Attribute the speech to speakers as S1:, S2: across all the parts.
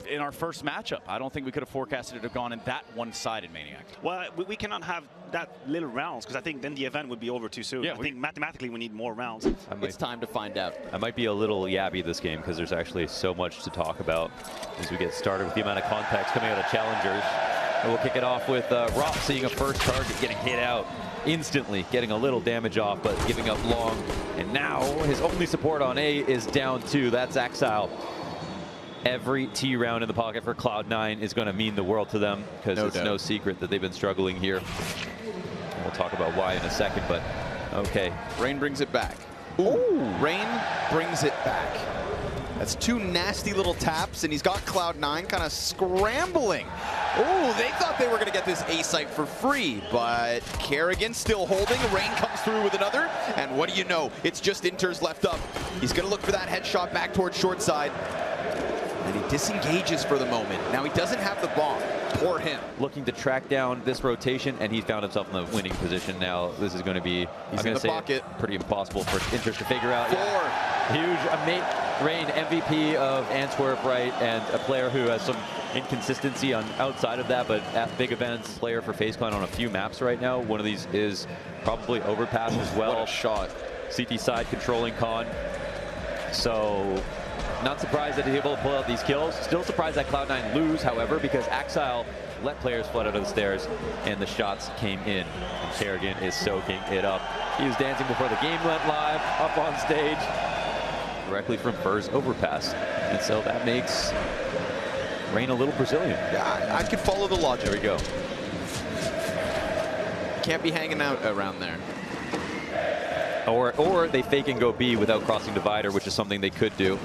S1: in our first matchup. I don't think we could have forecasted it to have gone in that one-sided Maniac.
S2: Well, we cannot have that little rounds because I think then the event would be over too soon.
S1: Yeah,
S2: I think mathematically we need more rounds.
S3: It's time to find out.
S4: I might be a little yabby this game because there's actually so much to talk about as we get started with the amount of context coming out of challengers. And we'll kick it off with Rob seeing a first target getting hit out instantly, getting a little damage off, but giving up long. And now his only support on A is down 2. That's Exile. Every T round in the pocket for Cloud9 is going to mean the world to them because it's no secret that they've been struggling here. And we'll talk about why in a second, but okay.
S3: Rain brings it back. Ooh, Rain brings it back. That's 2 nasty little taps, and he's got Cloud9 kind of scrambling. Oh, they thought they were going to get this A site for free, but Kerrigan still holding. Rain comes through with another, and what do you know? It's just Inters left up. He's going to look for that headshot back towards short side, and he disengages for the moment. Now he doesn't have the bomb. Poor him.
S4: Looking to track down this rotation, and he found himself in the winning position now. This is going to be,
S3: he's in the pocket.
S4: Pretty impossible for Inters to figure out.
S3: 4.
S4: Huge, Rain, MVP of Antwerp, right, and a player who has some inconsistency on outside of that, but at big events, player for FaZe Clan on a few maps right now. One of these is probably Overpass as well.
S3: What a shot.
S4: CT side controlling Con. So not surprised that he's able to pull out these kills. Still surprised that Cloud9 lose, however, because Exile let players flood out of the stairs and the shots came in. And Kerrigan is soaking it up. He was dancing before the game went live, up on stage, directly from Fur's Overpass. And so that makes Rain a little Brazilian.
S3: Yeah, I could follow the logic.
S4: There we go.
S3: Can't be hanging out around there.
S4: Or they fake and go B without crossing divider, which is something they could do.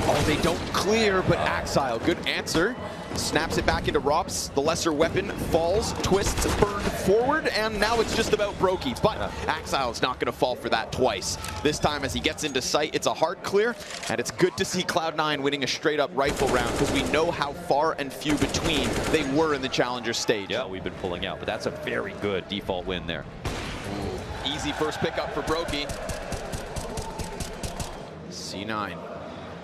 S3: Oh, they don't clear, but Exile, good answer. Snaps it back into Rops. The lesser weapon falls, twists, burned forward, and now it's just about Brokey. But Exile's not going to fall for that twice. This time, as he gets into sight, it's a hard clear, and it's good to see Cloud9 winning a straight-up rifle round because we know how far and few between they were in the Challenger stage.
S4: Yeah, we've been pulling out, but that's a very good default win there.
S3: Easy first pickup for Brokey. C9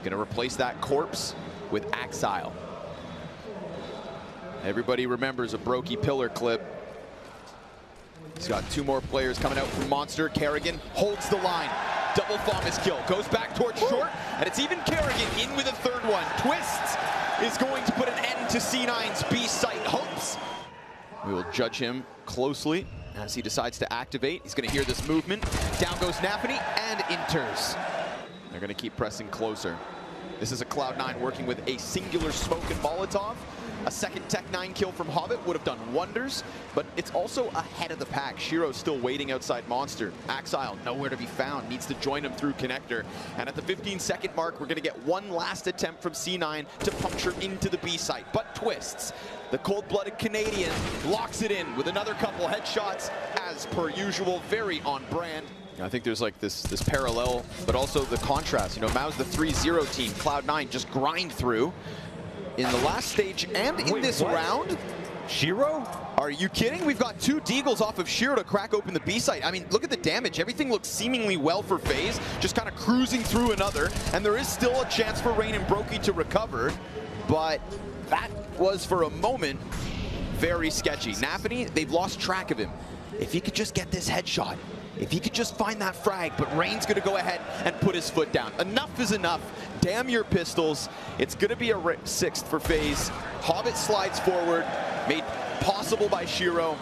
S3: gonna replace that corpse with Exile. Everybody remembers a Brokey pillar clip. He's got 2 more players coming out from Monster. Kerrigan holds the line. Double Thomas kill. Goes back towards short, and it's even Kerrigan in with a 3rd one. Twists is going to put an end to C9's B site hopes. We will judge him closely as he decides to activate. He's going to hear this movement. Down goes Nafany and Inters. They're going to keep pressing closer. This is a Cloud9 working with a singular smoke and Molotov. A second Tech 9 kill from Hobbit would have done wonders, but it's also ahead of the pack. Shiro's still waiting outside Monster. Exile nowhere to be found, needs to join him through connector. And at the 15-second mark, we're going to get one last attempt from C9 to puncture into the B site, but twists. The cold-blooded Canadian locks it in with another couple headshots, as per usual, very on brand. I think there's like this parallel, but also the contrast. You know, Mao's the 3-0 team. Cloud9 just grind through in the last stage and in this round.
S4: Shiro?
S3: Are you kidding? We've got 2 Deagles off of Shiro to crack open the B site. I mean, look at the damage. Everything looks seemingly well for FaZe, just kind of cruising through another. And there is still a chance for Rain and Brokey to recover, but that was for a moment very sketchy. Nafany, they've lost track of him. If he could just get this headshot, if he could just find that frag, but Rain's going to go ahead and put his foot down. Enough is enough. Damn your pistols. It's going to be a 6th for FaZe. Hobbit slides forward, made possible by Shiro.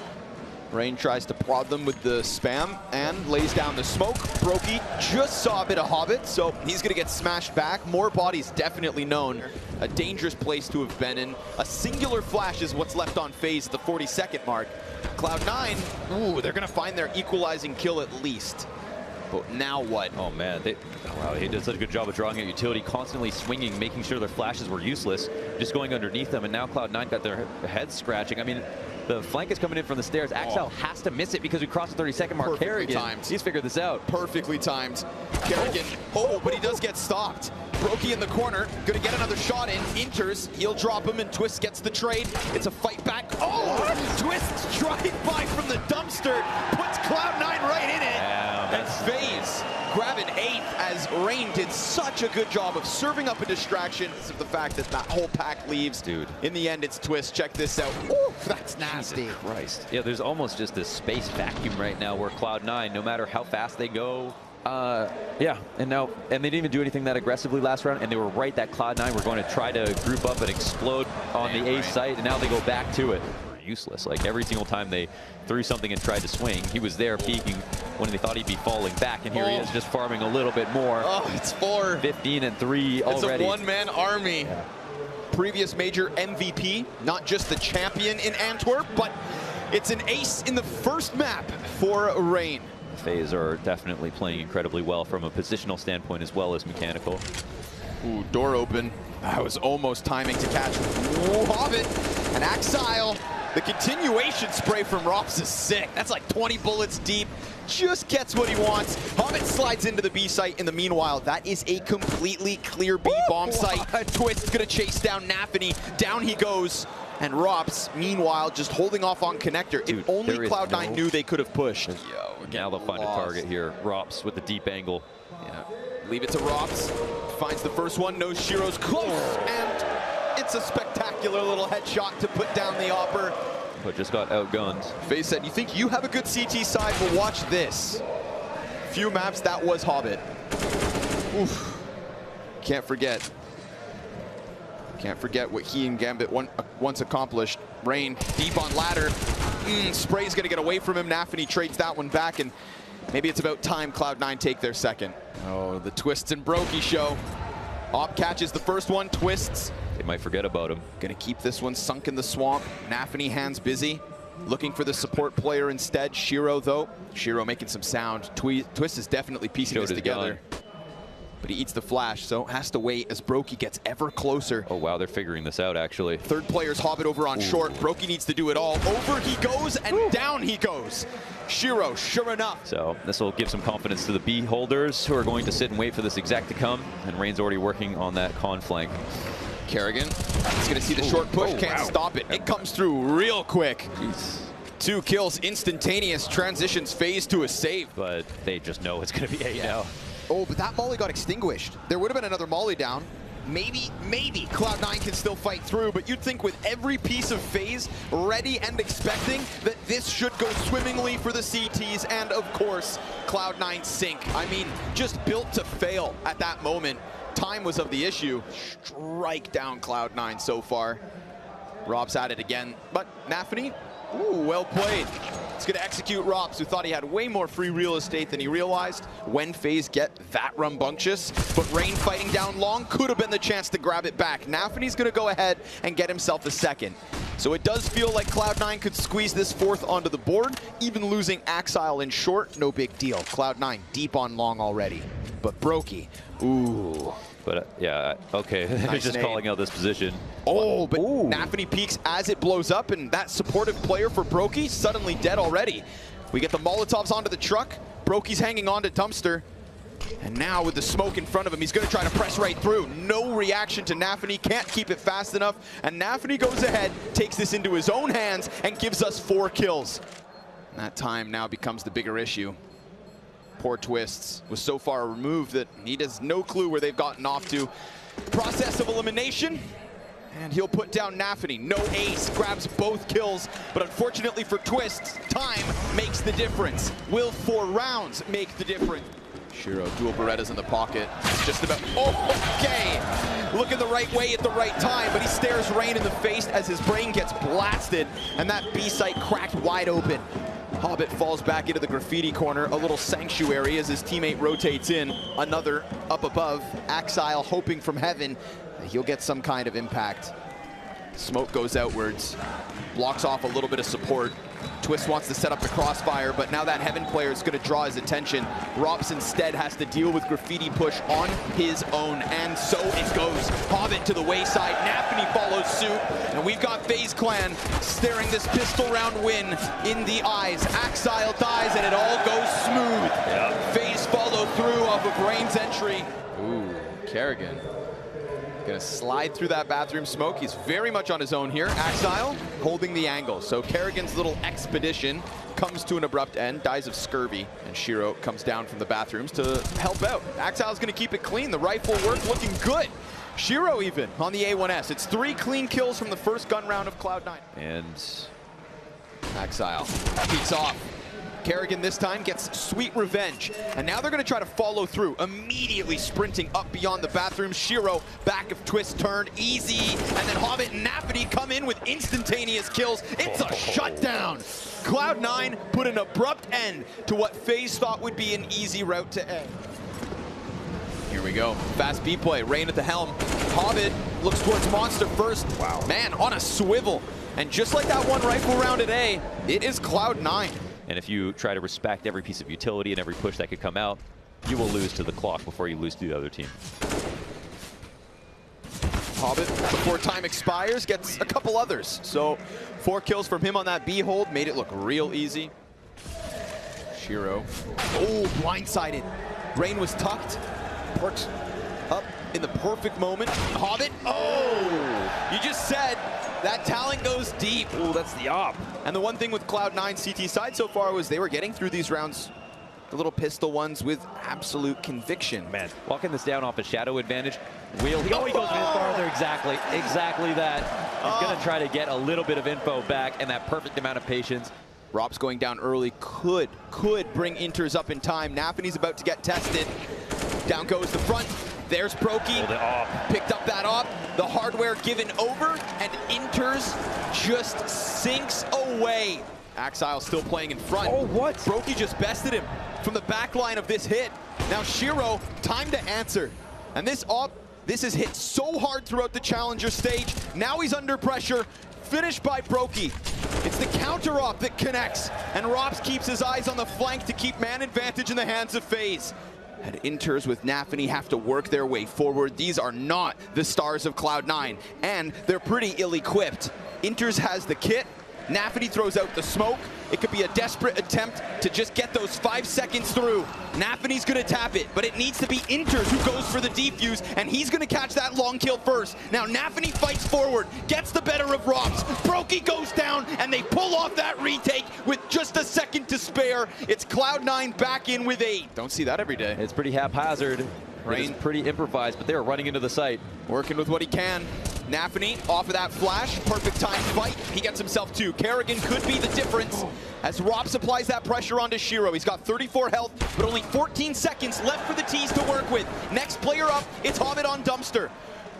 S3: Rain tries to prod them with the spam and lays down the smoke. Brokey just saw a bit of Hobbit, so he's going to get smashed back. More bodies definitely known. A dangerous place to have been in. A singular flash is what's left on FaZe at the 40-second mark. Cloud9, ooh, they're going to find their equalizing kill at least. But now what?
S4: Oh man, wow, he did such a good job of drawing out utility, constantly swinging, making sure their flashes were useless, just going underneath them, and now Cloud9 got their heads scratching. I mean, the flank is coming in from the stairs. Exile has to miss it because we crossed the 30-second mark.
S3: Perfectly
S4: Kerrigan,
S3: timed.
S4: he's figured this out.
S3: Perfectly timed. Kerrigan, but he does get stopped. Brokey in the corner, gonna get another shot in, enters, he'll drop him, and Twist gets the trade. It's a fight back. Oh! Twist drive-by from the dumpster, puts Cloud9 right in it. And FaZe grabbing 8th as Rain did such a good job of serving up a distraction. This is the fact that that whole pack leaves.
S4: Dude.
S3: In the end, it's Twist. Check this out. Ooh, that's nasty.
S4: Jesus Christ. Yeah, there's almost just this space vacuum right now where Cloud9, no matter how fast they go, yeah, and they didn't even do anything that aggressively last round, and they were right that Cloud9 were going to try to group up and explode on the A site, and now they go back to it. Useless. Like every single time they threw something and tried to swing, he was there peeking when they thought he'd be falling back, and here he is just farming a little bit more.
S3: Oh, it's 4.
S4: 15 and 3 already.
S3: It's a one-man army. Yeah. Previous major MVP, not just the champion in Antwerp, but it's an ace in the first map for Rain.
S4: FaZe are definitely playing incredibly well from a positional standpoint as well as mechanical.
S3: Ooh, door open. That was almost timing to catch Hobbit and Axile. The continuation spray from Rops is sick. That's like 20 bullets deep. Just gets what he wants. Hobbit slides into the B site. In the meanwhile, that is a completely clear B bomb site. Twist gonna chase down Nafany. Down he goes. And Rops, meanwhile, just holding off on connector.
S4: Dude,
S3: if only Cloud9 knew they could have pushed.
S4: Yo, now they'll find a target here. Rops with the deep angle.
S3: Yeah. Leave it to Rops. Finds the first one. Knows Shiro's close. And it's a spectacular little headshot to put down the Opper.
S4: But just got outgunned.
S3: FaZe said, you think you have a good CT side? Well, watch this. Few maps, that was Hobbit. Oof. Can't forget. Can't forget what he and Gambit once accomplished. Rain deep on ladder. Spray's gonna get away from him. Nafany trades that one back, and maybe it's about time Cloud9 take their second. Oh, the Twists and Brokey show. Op catches the first one, Twists.
S4: They might forget about him.
S3: Gonna keep this one sunk in the swamp. Nafany hands busy. Looking for the support player instead. Shiro though. Shiro making some sound. Twist is definitely piecing this together. But he eats the flash, so has to wait as Brokey gets ever closer.
S4: Oh wow, they're figuring this out actually.
S3: Third player's Hobbit over on short. Brokey needs to do it all. Over he goes, and down he goes. Shiro, sure enough.
S4: So this will give some confidence to the B holders who are going to sit and wait for this exec to come. And Rain's already working on that con flank.
S3: Kerrigan, he's gonna see the short push, can't stop it. It comes through real quick.
S4: Jeez.
S3: 2 kills, instantaneous, transitions FaZe to a save.
S4: But they just know it's gonna be 8 now.
S3: Oh, but that molly got extinguished. There would have been another molly down. Maybe Cloud9 can still fight through, but you'd think with every piece of FaZe ready and expecting that this should go swimmingly for the CTs, and of course, Cloud9 sink. I mean, just built to fail at that moment. Time was of the issue. Strike down Cloud9 so far. Rob's at it again, but Nafany, ooh, well played. It's gonna execute Rops, who thought he had way more free real estate than he realized when FaZe get that rambunctious. But Rain fighting down long could have been the chance to grab it back. Nafany's gonna go ahead and get himself a second. So it does feel like Cloud9 could squeeze this 4th onto the board. Even losing Axile in short, no big deal. Cloud9 deep on long already. But Brokey, ooh.
S4: But yeah, okay,
S3: Nice
S4: just
S3: name.
S4: calling out this position.
S3: Oh, but Nafany peeks as it blows up, and that supportive player for Brokey suddenly dead already. We get the Molotovs onto the truck. Brokey's hanging on to Dumpster. And now with the smoke in front of him, he's gonna try to press right through. No reaction to Nafany, can't keep it fast enough. And Nafany goes ahead, takes this into his own hands, and gives us 4 kills. And that time now becomes the bigger issue. Poor Twists was so far removed that he has no clue where they've gotten off to. Process of elimination, and he'll put down Nafany. No ace, grabs both kills, but unfortunately for Twists, time makes the difference. Will 4 rounds make the difference? Shiro, dual Berettas in the pocket. It's just about, okay. Looking the right way at the right time, but he stares Rain in the face as his brain gets blasted, and that B site cracked wide open. Hobbit falls back into the graffiti corner, a little sanctuary as his teammate rotates in. Another up above, Axile hoping from heaven that he'll get some kind of impact. Smoke goes outwards, blocks off a little bit of support. Twist wants to set up the crossfire, but now that Heaven player is going to draw his attention. Rops instead has to deal with graffiti push on his own, and so it goes. Hobbit to the wayside, Nafany follows suit, and we've got FaZe Clan staring this pistol round win in the eyes. Axile dies, and it all goes smooth. FaZe follow through off of Rain's entry. Ooh, Kerrigan gonna slide through that bathroom smoke. He's very much on his own here. Axile holding the angle. So Kerrigan's little expedition comes to an abrupt end, dies of scurvy, and Shiro comes down from the bathrooms to help out. Axile's gonna keep it clean. The rifle work looking good. Shiro even on the A1S. It's 3 clean kills from the first gun round of Cloud9.
S4: And
S3: Axile beats off. Kerrigan this time gets sweet revenge. And now they're going to try to follow through, immediately sprinting up beyond the bathroom. Shiro, back of twist turned, easy. And then Hobbit and Nafany come in with instantaneous kills. It's a shutdown. Cloud9 put an abrupt end to what FaZe thought would be an easy route to A. Here we go. Fast B play. Rain at the helm. Hobbit looks towards Monster first. Wow. Man, on a swivel. And just like that one rifle round at A, it is Cloud9.
S4: And if you try to respect every piece of utility and every push that could come out, you will lose to the clock before you lose to the other team.
S3: Hobbit, before time expires, gets a couple others. So 4 kills from him on that B hold made it look real easy. Shiro. Oh, blindsided. Rain was tucked. Perks up in the perfect moment. Hobbit. Oh! You just said that talent goes deep.
S4: Oh, that's the op.
S3: And the one thing with Cloud9 CT side so far was they were getting through these rounds, the little pistol ones, with absolute conviction.
S4: Man, walking this down off a shadow advantage. He goes a bit farther. Exactly that. He's going to try to get a little bit of info back and that perfect amount of patience.
S3: Rob's going down early, could bring Inters up in time. Nafany's about to get tested. Down goes the front. There's Brokey, picked up that op, the hardware given over, and Inters just sinks away. Axile still playing in front.
S4: Oh, what?
S3: Brokey just bested him from the back line of this hit. Now Shiro, time to answer. And this op, this is hit so hard throughout the challenger stage. Now he's under pressure, finished by Brokey. It's the counter op that connects, and Robs keeps his eyes on the flank to keep man advantage in the hands of FaZe. And Inters with Nafany have to work their way forward. These are not the stars of Cloud9, and they're pretty ill-equipped. Inters has the kit. Nafany throws out the smoke. It could be a desperate attempt to just get those 5 seconds through. Nafany's gonna tap it, but it needs to be Inters who goes for the defuse, and he's gonna catch that long kill first. Now Nafany fights forward, gets the better of Robs. Brokey goes down, and they pull off that retake with just a second to spare. It's Cloud9 back in with 8. Don't see that every day.
S4: It's pretty haphazard. Rain pretty improvised, but they're running into the site.
S3: Working with what he can. Nafany off of that flash, perfect time fight. He gets himself 2. Kerrigan could be the difference as Rob supplies that pressure onto Shiro. He's got 34 health, but only 14 seconds left for the T's to work with. Next player up, it's Hobbit on Dumpster.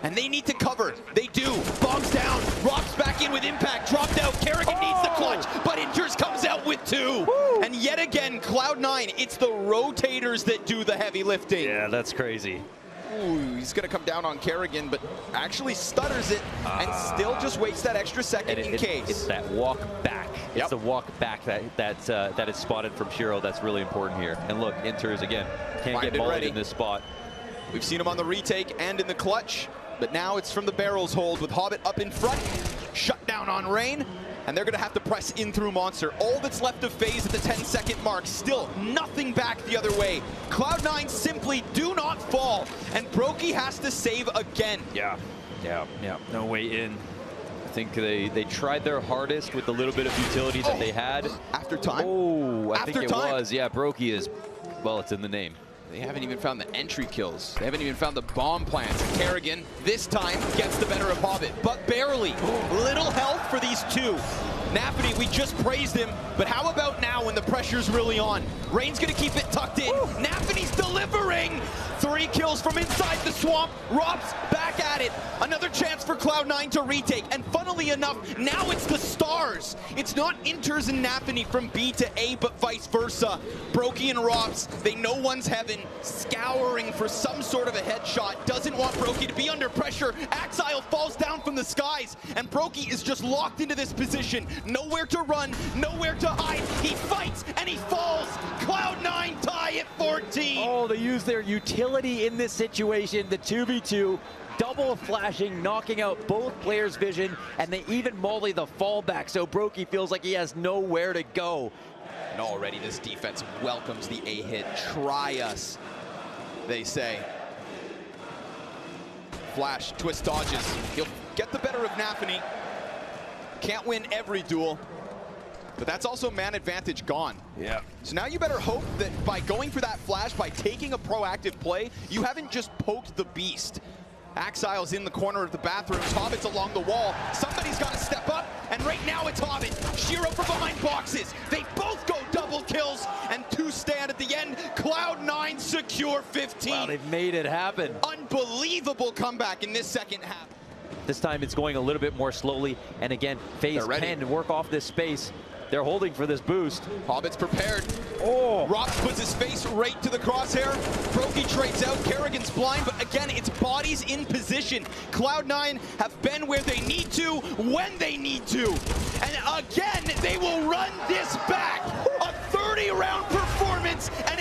S3: And they need to cover. They do. Bombs down. Rob's back in with impact. Dropped out. Kerrigan needs the clutch, but Inters comes out with 2. Woo. And yet again, Cloud9, it's the rotators that do the heavy lifting.
S4: Yeah, that's crazy.
S3: Ooh, he's going to come down on Kerrigan, but actually stutters it and still just waits that extra second in case.
S4: It's that walk back. It's the walk back that is spotted from Shiro that's really important here. And look, Inters, again, can't get bullied in this spot.
S3: We've seen him on the retake and in the clutch, but now it's from the barrels hold with Hobbit up in front. Shut down on Rain, and they're going to have to press in through Monster. All that's left of FaZe at the 10-second mark. Still nothing back the other way. Cloud9 simply do not fall, and Brokey has to save again.
S4: Yeah. No way in. I think they tried their hardest with the little bit of utility that they had.
S3: After time?
S4: Oh, I think it was. Yeah, Brokey is, well, it's in the name.
S3: They haven't even found the entry kills. They haven't even found the bomb plants. Kerrigan, this time, gets the better of Hobbit, but barely. Little health for these 2. Nafany, we just praised him, but how about now when the pressure's really on? Rain's gonna keep it tucked in. Nafany's delivering! 3 kills from inside the swamp. Rob's back at it. Another chance for Cloud9 to retake, and funnily enough, now it's the stars. It's not Inters and Nafany from B to A, but vice versa. Brokey and Robs, they know one's heaven, scouring for some sort of a headshot. Doesn't want Brokey to be under pressure. Axile falls down from the skies, and Brokey is just locked into this position. Nowhere to run, nowhere to hide. He fights and he falls. Cloud9 tie at 14.
S4: Oh, they use their utility in this situation. The 2v2, double flashing, knocking out both players' vision, and they even molly the fallback, so Brokey feels like he has nowhere to go.
S3: And already this defense welcomes the A hit. Try us, they say. Flash, twist dodges. He'll get the better of Nafany. Can't win every duel, but that's also man advantage gone.
S4: Yeah.
S3: So now you better hope that by going for that flash, by taking a proactive play, you haven't just poked the beast. Axile's in the corner of the bathroom. Hobbit's along the wall. Somebody's got to step up, and right now it's Hobbit. Shiro from behind boxes. They both go double kills, and 2 stand at the end. Cloud9 secure 15.
S4: Wow, they've made it happen.
S3: Unbelievable comeback in this second half.
S4: This time it's going a little bit more slowly, and again, FaZe can work off this space. They're holding for this boost.
S3: Hobbit's prepared.
S4: Oh!
S3: Rox puts his face right to the crosshair. Brokey trades out. Kerrigan's blind, but again, it's bodies in position. Cloud9 have been where they need to, when they need to. And again, they will run this back. A 30-round performance, and